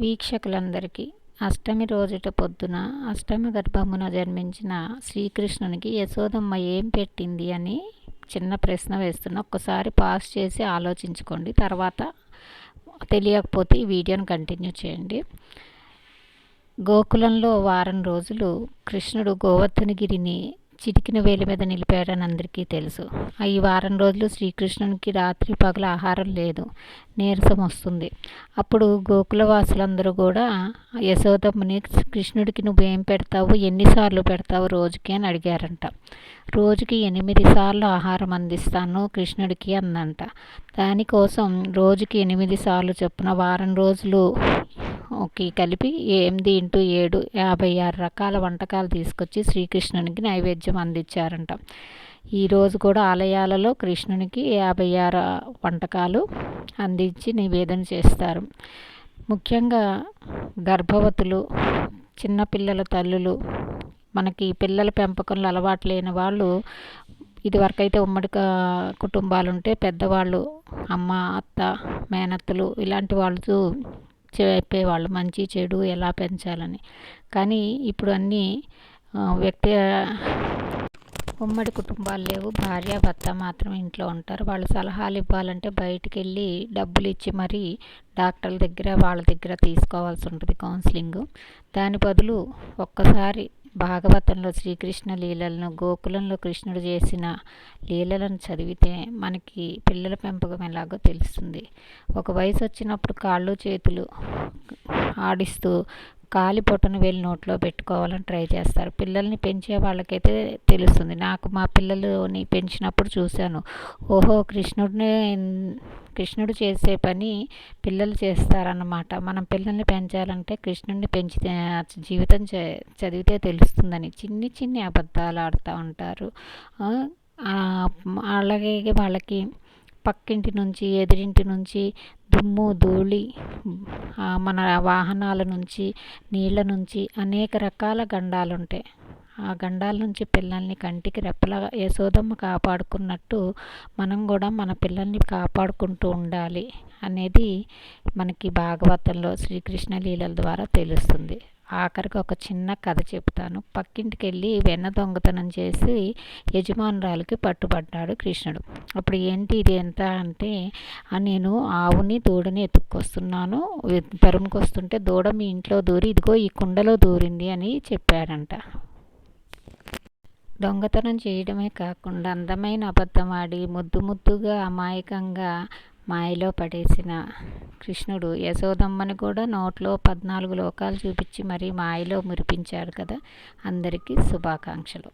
వీక్షకులందరికీ అష్టమి రోజుట పొద్దున అష్టమి గర్భమున జన్మించిన శ్రీకృష్ణునికి యశోదమ్మ ఏం పెట్టింది అని చిన్న ప్రశ్న వేస్తున్నా. ఒక్కసారి పాజ్ చేసి ఆలోచించుకోండి. తర్వాత తెలియకపోతే ఈ వీడియోని కంటిన్యూ చేయండి. గోకులంలో వారం రోజులు కృష్ణుడు గోవర్ధనగిరిని చిటికిన వేలి మీద నిలిపాడని అందరికీ తెలుసు. ఈ వారం రోజులు శ్రీకృష్ణునికి రాత్రి పగల ఆహారం లేదు, నీరసం వస్తుంది. అప్పుడు గోకులవాసులందరూ కూడా యశోదమ్మని, కృష్ణుడికి నువ్వేం పెడతావు, ఎన్నిసార్లు పెడతావు రోజుకి అని అడిగారంట. రోజుకి 8 సార్లు ఆహారం అందిస్తాను కృష్ణుడికి అందంట. దానికోసం రోజుకి 8 సార్లు చొప్పున వారం రోజులు కలిపి 8 × 7 56 రకాల వంటకాలు తీసుకొచ్చి శ్రీకృష్ణునికి నైవేద్యం అందించారంట. ఈరోజు కూడా ఆలయాలలో కృష్ణునికి 56 వంటకాలు అందించి నివేదన చేస్తారు. ముఖ్యంగా గర్భవతులు, చిన్నపిల్లల తల్లులు, మనకి పిల్లల పెంపకంలో అలవాటు లేని వాళ్ళు, ఇదివరకైతే ఉమ్మడి కుటుంబాలు ఉంటే పెద్దవాళ్ళు, అమ్మ, అత్త, మేనత్తలు ఇలాంటి వాళ్ళు చెప్పేవాళ్ళు మంచి చెడు ఎలా పెంచాలని. కానీ ఇప్పుడు అన్నీ ఉమ్మడి కుటుంబాలు లేవు. భార్య భర్త మాత్రం ఇంట్లో ఉంటారు. వాళ్ళు సలహాలు ఇవ్వాలంటే బయటికి వెళ్ళి డబ్బులు ఇచ్చి మరీ డాక్టర్ల దగ్గర వాళ్ళ దగ్గర తీసుకోవాల్సి ఉంటుంది కౌన్సిలింగ్. దాని బదులు ఒక్కసారి భాగవతంలో శ్రీకృష్ణ లీలలను, గోకులంలో కృష్ణుడు చేసిన లీలలను చదివితే మనకి పిల్లల పెంపకం ఎలాగో తెలుస్తుంది. ఒక వయసు వచ్చినప్పుడు కాళ్ళు చేతులు ఆడిస్తూ కాలి పొట్టను వేలు నోట్లో పెట్టుకోవాలని ట్రై చేస్తారు. పిల్లల్ని పెంచే వాళ్ళకైతే తెలుస్తుంది. నాకు మా పిల్లలని పెంచినప్పుడు చూశాను. ఓహో, కృష్ణుడు చేసే పని పిల్లలు చేస్తారన్నమాట. మనం పిల్లల్ని పెంచాలంటే కృష్ణుడిని పెంచితే జీవితం చదివితే తెలుస్తుందని చిన్ని అబద్ధాలు ఆడుతూ ఉంటారు. అలాగే వాళ్ళకి పక్కింటి నుంచి, ఎదురింటి నుంచి దుమ్ము ధూళి, మన వాహనాల నుంచి, నీళ్ళ నుంచి అనేక రకాల గండాలు ఉంటాయి. ఆ గండాల నుంచి పిల్లల్ని కంటికి రెప్పలాగా యశోదమ్మ కాపాడుకున్నట్టు మనం కూడా మన పిల్లల్ని కాపాడుకుంటూ ఉండాలి అనేది మనకి భాగవతంలో శ్రీకృష్ణ లీలల ద్వారా తెలుస్తుంది. ఆఖరికి ఒక చిన్న కథ చెప్తాను. పక్కింటికి వెళ్ళి వెన్న దొంగతనం చేసి యజమానురాలకి పట్టుబడ్డాడు కృష్ణుడు. అప్పుడు ఏంటి ఇది ఎంత అంటే, నేను ఆవుని దూడని ఎత్తుక్కొస్తున్నాను, తరుముకొస్తుంటే దూడ మీ ఇంట్లో దూరి ఇదిగో ఈ కుండలో దూరింది అని చెప్పాడంట. దొంగతనం చేయడమే కాకుండా అందమైన అబద్ధం ఆడి ముద్దుగా అమాయకంగా మాయలో పడేసిన కృష్ణుడు యశోదమ్మని కూడా నోట్లో 14 లోకాలు చూపించి మరీ మాయలో మురిపించాడు కదా. అందరికీ శుభాకాంక్షలు.